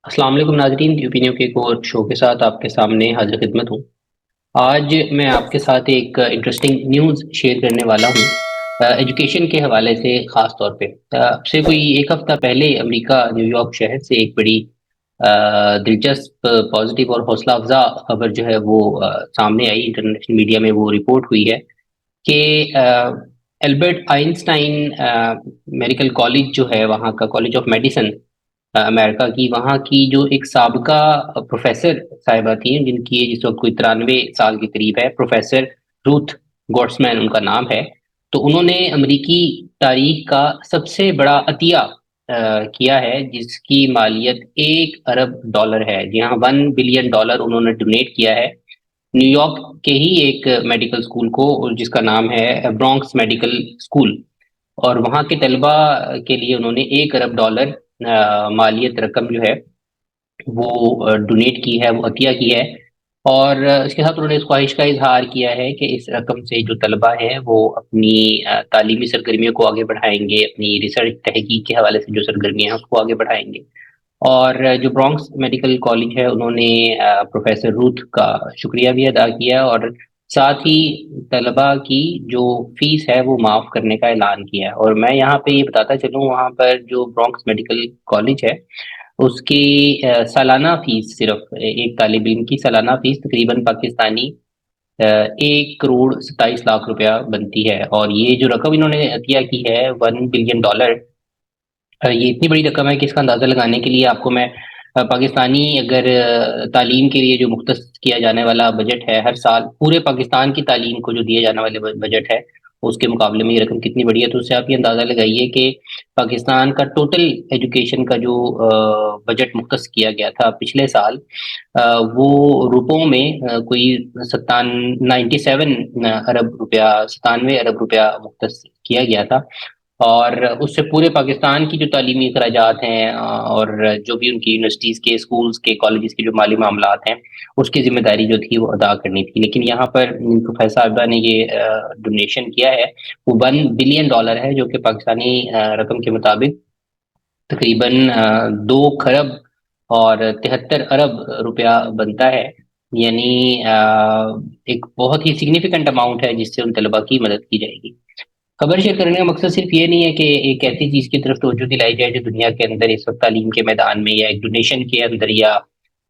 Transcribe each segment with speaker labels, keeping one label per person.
Speaker 1: السلام علیکم ناظرین، اوپینیو کے ایک اور شو کے ساتھ آپ کے سامنے حاضر خدمت ہوں۔ آج میں آپ کے ساتھ ایک انٹرسٹنگ نیوز شیئر کرنے والا ہوں ایجوکیشن کے حوالے سے، خاص طور پہ اب سے کوئی ایک ہفتہ پہلے امریکہ نیو یارک شہر سے ایک بڑی دلچسپ، پازیٹیو اور حوصلہ افزا خبر جو ہے وہ سامنے آئی۔ انٹرنیشنل میڈیا میں وہ رپورٹ ہوئی ہے کہ البرٹ آئنسٹائن میڈیکل کالج جو ہے، وہاں کا کالج آف میڈیسن امریکہ کی، وہاں کی جو ایک سابقہ پروفیسر صاحبہ تھیں، جن کی ایج اس وقت کوئی 93 سال کے قریب ہے، پروفیسر روتھ گورڈسمین ان کا نام ہے۔ تو انہوں نے امریکی تاریخ کا سب سے بڑا عطیہ کیا ہے، جس کی مالیت $1 ارب ہے۔ جی ہاں، $1 بلین انہوں نے ڈونیٹ کیا ہے نیو یارک کے ہی ایک میڈیکل اسکول کو، اور جس کا نام ہے برونکس میڈیکل اسکول، اور وہاں کے طلبہ کے لیے انہوں نے $1 ارب مالیت رقم جو ہے وہ ڈونیٹ کی ہے، وہ عطیہ کی ہے۔ اور اس کے ساتھ انہوں نے اس خواہش کا اظہار کیا ہے کہ اس رقم سے جو طلبہ ہیں وہ اپنی تعلیمی سرگرمیوں کو آگے بڑھائیں گے، اپنی ریسرچ تحقیق کے حوالے سے جو سرگرمیاں ہیں اس کو آگے بڑھائیں گے۔ اور جو برونکس میڈیکل کالج ہے، انہوں نے پروفیسر روتھ کا شکریہ بھی ادا کیا، اور ساتھ ہی طلباء کی جو فیس ہے وہ معاف کرنے کا اعلان کیا ہے۔ اور میں یہاں پہ یہ بتاتا چلوں، وہاں پر جو برونکس میڈیکل کالج ہے اس کی سالانہ فیس، صرف ایک طالب علم کی سالانہ فیس تقریباً پاکستانی 1 کروڑ 27 لاکھ روپیہ بنتی ہے۔ اور یہ جو رقم انہوں نے عطیہ کی ہے، $1 بلین، یہ اتنی بڑی رقم ہے کہ اس کا اندازہ لگانے کے لیے آپ کو میں پاکستانی اگر تعلیم کے لیے جو مختص کیا جانے والا بجٹ ہے ہر سال، پورے پاکستان کی تعلیم کو جو دیے جانے والے بجٹ ہے، اس کے مقابلے میں یہ رقم کتنی بڑی ہے، تو اس سے آپ یہ اندازہ لگائیے کہ پاکستان کا ٹوٹل ایجوکیشن کا جو بجٹ مختص کیا گیا تھا پچھلے سال، وہ روپوں میں کوئی 97 ارب روپیہ مختص کیا گیا تھا۔ اور اس سے پورے پاکستان کی جو تعلیمی اخراجات ہیں، اور جو بھی ان کی یونیورسٹیز کے، اسکولز کے، کالجز کے جو مالی معاملات ہیں، اس کی ذمہ داری جو تھی وہ ادا کرنی تھی۔ لیکن یہاں پر پروفیسر صاحبہ نے یہ ڈونیشن کیا ہے، وہ $1 بلین ہے، جو کہ پاکستانی رقم کے مطابق تقریباً 2 کروڑ 73 ارب روپیہ بنتا ہے۔ یعنی ایک بہت ہی سگنیفیکنٹ اماؤنٹ ہے جس سے ان طلباء کی مدد کی جائے گی۔ خبر شیئر کرنے کا مقصد صرف یہ نہیں ہے کہ ایک ایسی چیز کی طرف توجہ دلائی جائے جو دنیا کے اندر اس وقت تعلیم کے میدان میں، یا ایک ڈونیشن کے اندر، یا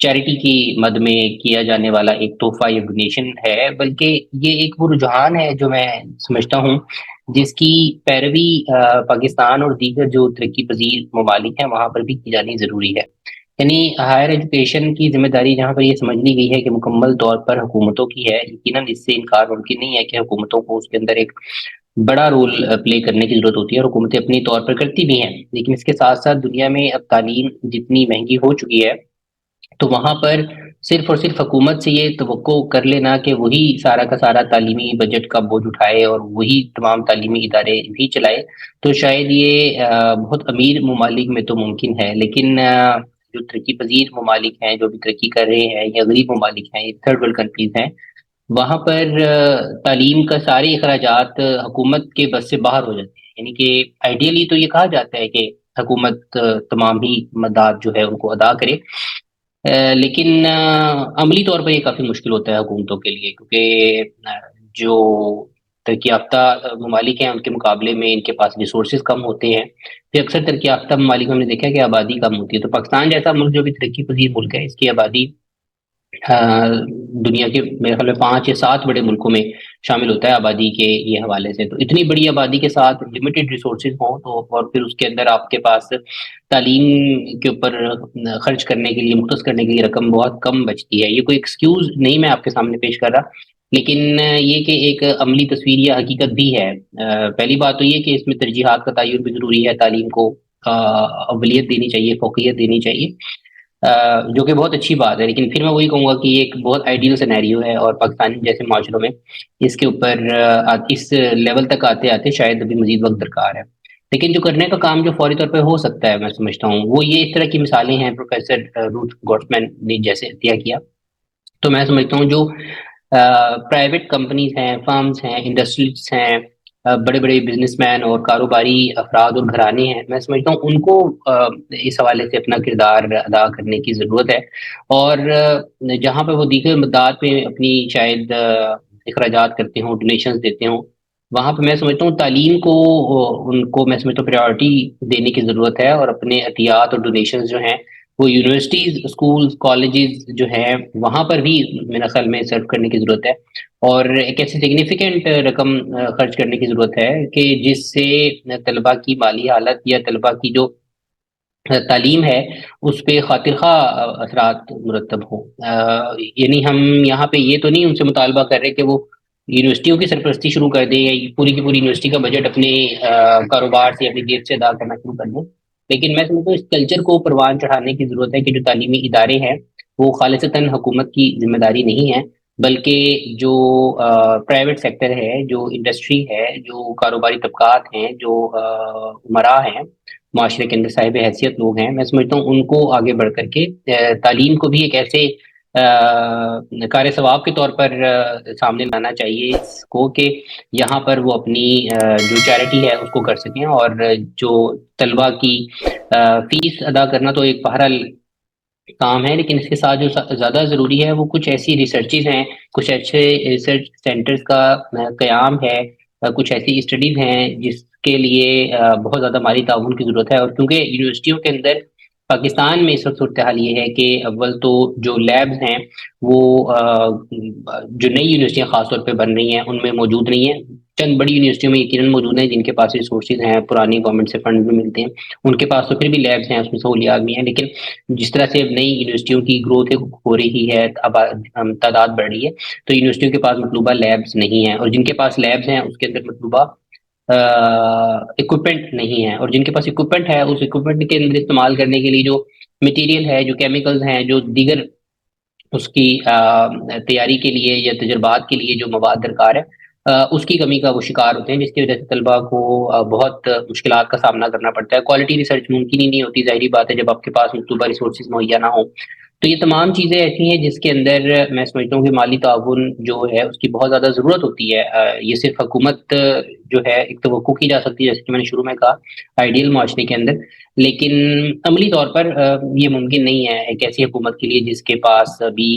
Speaker 1: چیریٹی کی مد میں کیا جانے والا ایک تحفہ یا ڈونیشن ہے، بلکہ یہ ایک وہ رجحان ہے جو میں سمجھتا ہوں جس کی پیروی پاکستان اور دیگر جو ترقی پذیر ممالک ہیں وہاں پر بھی کی جانی ضروری ہے۔ یعنی ہائر ایجوکیشن کی ذمہ داری جہاں پر یہ سمجھ لی گئی ہے کہ مکمل طور پر حکومتوں کی ہے، یقیناً اس سے انکار ممکن نہیں ہے کہ حکومتوں کو اس کے اندر ایک بڑا رول پلے کرنے کی ضرورت ہوتی ہے، اور حکومتیں اپنی طور پر کرتی بھی ہیں۔ لیکن اس کے ساتھ ساتھ دنیا میں اب تعلیم جتنی مہنگی ہو چکی ہے، تو وہاں پر صرف اور صرف حکومت سے یہ توقع کر لینا کہ وہی سارا کا سارا تعلیمی بجٹ کا بوجھ اٹھائے اور وہی تمام تعلیمی ادارے بھی چلائے، تو شاید یہ بہت امیر ممالک میں تو ممکن ہے، لیکن جو ترقی پذیر ممالک ہیں، جو بھی ترقی کر رہے ہیں، یا غریب ممالک ہیں، تھرڈ ورلڈ کنٹریز ہیں، وہاں پر تعلیم کا سارے اخراجات حکومت کے بس سے باہر ہو جاتے ہیں۔ یعنی کہ آئیڈیلی تو یہ کہا جاتا ہے کہ حکومت تمام ہی مداد جو ہے ان کو ادا کرے، لیکن عملی طور پر یہ کافی مشکل ہوتا ہے حکومتوں کے لیے، کیونکہ جو ترقی یافتہ ممالک ہیں ان کے مقابلے میں ان کے پاس ریسورسز کم ہوتے ہیں۔ پھر اکثر ترقی یافتہ ممالک میں ہم نے دیکھا کہ آبادی کم ہوتی ہے۔ تو پاکستان جیسا ملک جو بھی ترقی پذیر ملک ہے، اس کی آبادی دنیا کے میرے خیال میں 5 یا 7 بڑے ملکوں میں شامل ہوتا ہے آبادی کے یہ حوالے سے۔ تو اتنی بڑی آبادی کے ساتھ لمیٹڈ ریسورسز ہوں تو، اور پھر اس کے اندر آپ کے پاس تعلیم کے اوپر خرچ کرنے کے لیے، مختص کرنے کے لیے رقم بہت کم بچتی ہے۔ یہ کوئی ایکسکیوز نہیں میں آپ کے سامنے پیش کر رہا، لیکن یہ کہ ایک عملی تصویر یا حقیقت بھی ہے۔ پہلی بات تو یہ کہ اس میں ترجیحات کا تعین بھی ضروری ہے، تعلیم کو اولویت دینی چاہیے، فوقیت دینی چاہیے، جو کہ بہت اچھی بات ہے۔ لیکن پھر میں وہی کہوں گا کہ یہ ایک بہت آئیڈیل سینیریو ہے، اور پاکستان جیسے معاشروں میں اس کے اوپر اس لیول تک آتے آتے شاید ابھی مزید وقت درکار ہے۔ لیکن جو کرنے کا کام جو فوری طور پہ ہو سکتا ہے، میں سمجھتا ہوں وہ یہ اس طرح کی مثالیں ہیں، پروفیسر روتھ گورڈسمین نے جیسے عطیہ کیا، تو میں سمجھتا ہوں جو پرائیویٹ کمپنیز ہیں، فرمز ہیں، انڈسٹریز ہیں، بڑے بڑے بزنس مین اور کاروباری افراد اور گھرانے ہیں، میں سمجھتا ہوں ان کو اس حوالے سے اپنا کردار ادا کرنے کی ضرورت ہے، اور جہاں پہ وہ دیگر مدات میں اپنی شاید اخراجات کرتے ہوں، ڈونیشنز دیتے ہوں، وہاں پہ میں سمجھتا ہوں تعلیم کو ان کو میں سمجھتا ہوں پریورٹی دینے کی ضرورت ہے، اور اپنے عطیات اور ڈونیشنز جو ہیں وہ یونیورسٹیز، اسکولز، کالجز جو ہیں وہاں پر بھی میرا خیال میں سرو کرنے کی ضرورت ہے، اور ایک ایسی سگنیفیکنٹ رقم خرچ کرنے کی ضرورت ہے کہ جس سے طلباء کی مالی حالت یا طلباء کی جو تعلیم ہے اس پہ خاطر خواہ اثرات مرتب ہوں۔ یعنی ہم یہاں پہ یہ تو نہیں ان سے مطالبہ کر رہے کہ وہ یونیورسٹیوں کی سرپرستی شروع کر دیں، یا پوری کی پوری یونیورسٹی کا بجٹ اپنے کاروبار سے، اپنی جیب سے ادا کرنا شروع کر دیں، لیکن میں سمجھتا ہوں اس کلچر کو پروان چڑھانے کی ضرورت ہے کہ جو تعلیمی ادارے ہیں وہ خالصتاً حکومت کی ذمہ داری نہیں ہے، بلکہ جو پرائیویٹ سیکٹر ہے، جو انڈسٹری ہے، جو کاروباری طبقات ہیں، جو عمرا ہیں، معاشرے کے اندر صاحب حیثیت لوگ ہیں، میں سمجھتا ہوں ان کو آگے بڑھ کر کے تعلیم کو بھی ایک ایسے کار ثواب کے طور پر سامنے لانا چاہیے اس کو کہ یہاں پر وہ اپنی جو چیریٹی ہے اس کو کر سکیں، اور جو طلباء کی فیس ادا کرنا تو ایک بہرحال کام ہے، لیکن اس کے ساتھ جو زیادہ ضروری ہے وہ کچھ ایسی ریسرچز ہیں، کچھ اچھے ریسرچ سینٹرز کا قیام ہے، کچھ ایسی اسٹڈیز ہیں جس کے لیے بہت زیادہ مالی تعاون کی ضرورت ہے، اور کیونکہ یونیورسٹیوں کے اندر پاکستان میں اس وقت صورتحال یہ ہے کہ اول تو جو لیبز ہیں وہ جو نئی یونیورسٹیاں خاص طور پہ بن رہی ہیں ان میں موجود نہیں ہیں، چند بڑی یونیورسٹیوں میں یقیناً موجود ہیں جن کے پاس ریسورسز ہیں، پرانی گورنمنٹ سے فنڈ بھی ملتے ہیں، ان کے پاس تو پھر بھی لیبز ہیں، اس میں سہولیات بھی ہیں، لیکن جس طرح سے اب نئی یونیورسٹیوں کی گروتھ ہو رہی ہے، اب تعداد بڑھ رہی ہے، تو یونیورسٹیوں کے پاس مطلوبہ لیبز نہیں ہیں، اور جن کے پاس لیبز ہیں اس کے اندر مطلوبہ اکوپمنٹ نہیں ہے، اور جن کے پاس اکوپمنٹ ہے اس اکوپمنٹ کے اندر استعمال کرنے کے لیے جو مٹیریل ہے، جو کیمیکلز ہیں، جو دیگر اس کی تیاری کے لیے یا تجربات کے لیے جو مواد درکار ہے، اس کی کمی کا وہ شکار ہوتے ہیں، جس کی وجہ سے طلباء کو بہت مشکلات کا سامنا کرنا پڑتا ہے، کوالٹی ریسرچ ممکن ہی نہیں ہوتی، ظاہری بات ہے جب آپ کے پاس مطلوبہ ریسورسز مہیا نہ ہوں، تو یہ تمام چیزیں ایسی ہیں جس کے اندر میں سمجھتا ہوں کہ مالی تعاون جو ہے اس کی بہت زیادہ ضرورت ہوتی ہے، یہ صرف حکومت جو ہے ایک توقع کی جا سکتی ہے، جیسے کہ میں نے شروع میں کہا آئیڈیل معاشرے کے اندر، لیکن عملی طور پر یہ ممکن نہیں ہے ایک ایسی حکومت کے لیے جس کے پاس بھی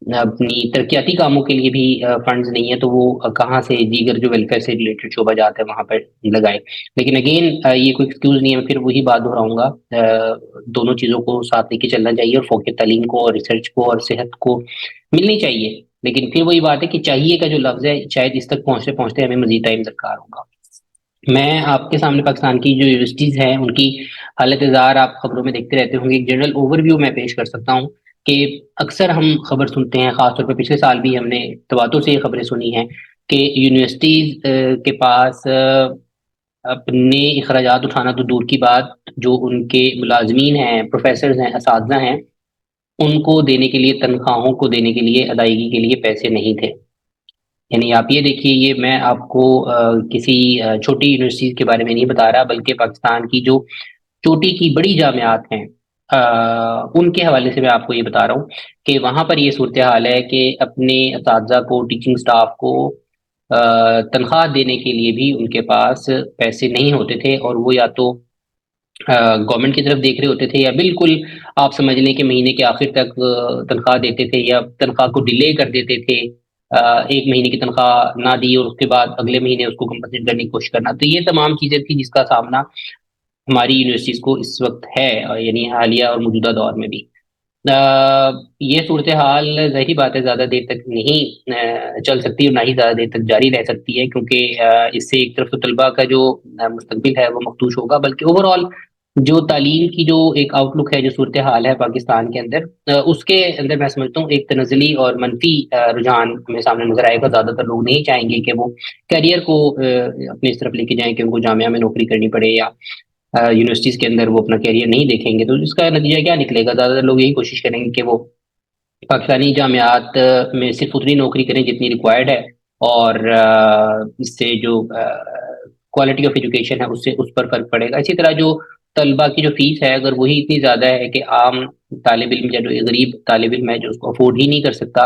Speaker 1: اپنی ترقیاتی کاموں کے لیے بھی فنڈز نہیں ہے، تو وہ کہاں سے دیگر جو ویلفیئر سے ریلیٹڈ شعبہ جات ہے وہاں پر لگائے، لیکن اگین یہ کوئی ایکسکیوز نہیں ہے، میں پھر وہی بات دہراؤں گا، دونوں چیزوں کو ساتھ لے کے چلنا چاہیے، اور فوق تعلیم کو اور ریسرچ کو اور صحت کو ملنی چاہیے، لیکن پھر وہی بات ہے کہ چاہیے کا جو لفظ ہے شاید اس تک پہنچتے پہنچتے ہمیں مزید ٹائم درکار ہوگا۔ میں آپ کے سامنے پاکستان کی جو یونیورسٹیز ہیں ان کی حالت زار آپ خبروں میں دیکھتے رہتے ہوں گے، ایک جنرل اوور ویو میں پیش کر سکتا ہوں کہ اکثر ہم خبر سنتے ہیں، خاص طور پہ پچھلے سال بھی ہم نے تواتر سے یہ خبریں سنی ہیں کہ یونیورسٹیز کے پاس اپنے اخراجات اٹھانا تو دور کی بات، جو ان کے ملازمین ہیں، پروفیسرز ہیں، اساتذہ ہیں، ان کو دینے کے لیے، تنخواہوں کو دینے کے لیے، ادائیگی کے لیے پیسے نہیں تھے۔ یعنی آپ یہ دیکھیے، یہ میں آپ کو کسی چھوٹی یونیورسٹی کے بارے میں نہیں بتا رہا، بلکہ پاکستان کی جو چوٹی کی بڑی جامعات ہیں ان کے حوالے سے میں آپ کو یہ بتا رہا ہوں کہ وہاں پر یہ صورتحال ہے کہ اپنے اساتذہ کو، ٹیچنگ سٹاف کو تنخواہ دینے کے لیے بھی ان کے پاس پیسے نہیں ہوتے تھے، اور وہ یا تو گورنمنٹ کی طرف دیکھ رہے ہوتے تھے، یا بالکل آپ سمجھ لیں کہ مہینے کے آخر تک تنخواہ دیتے تھے، یا تنخواہ کو ڈیلے کر دیتے تھے، ایک مہینے کی تنخواہ نہ دی اور اس کے بعد اگلے مہینے اس کو کمپنسیٹ کرنے کی کوشش کرنا، تو یہ تمام چیزیں تھیں جس کا سامنا ہماری یونیورسٹیز کو اس وقت ہے، یعنی حالیہ اور موجودہ دور میں بھی۔ یہ صورتحال ظاہری بات ہے زیادہ دیر تک نہیں چل سکتی، اور نہ ہی زیادہ دیر تک جاری رہ سکتی ہے، کیونکہ اس سے ایک طرف تو طلباء کا جو مستقبل ہے وہ مخدوش ہوگا، بلکہ اوور آل جو تعلیم کی جو ایک آؤٹ لک ہے، جو صورتحال ہے پاکستان کے اندر، اس کے اندر میں سمجھتا ہوں ایک تنزلی اور منفی رجحان ہمیں سامنے نظر آئے گا۔ زیادہ تر لوگ نہیں چاہیں گے کہ وہ کیریئر کو اپنے اس طرف لے کے جائیں کہ ان کو جامعہ میں نوکری کرنی پڑے، یا یونیورسٹیز کے اندر وہ اپنا کیریئر نہیں دیکھیں گے، تو اس کا نتیجہ کیا نکلے گا؟ زیادہ تر لوگ یہی کوشش کریں گے کہ وہ پاکستانی جامعات میں صرف اتنی نوکری کریں جتنی ریکوائرڈ ہے، اور اس سے جو کوالٹی آف ایجوکیشن ہے اس پر فرق پڑے گا۔ اسی طرح جو طلباء کی جو فیس ہے اگر وہی اتنی زیادہ ہے کہ عام طالب علم یا جو غریب طالب علم ہے جو اس کو افورڈ ہی نہیں کر سکتا،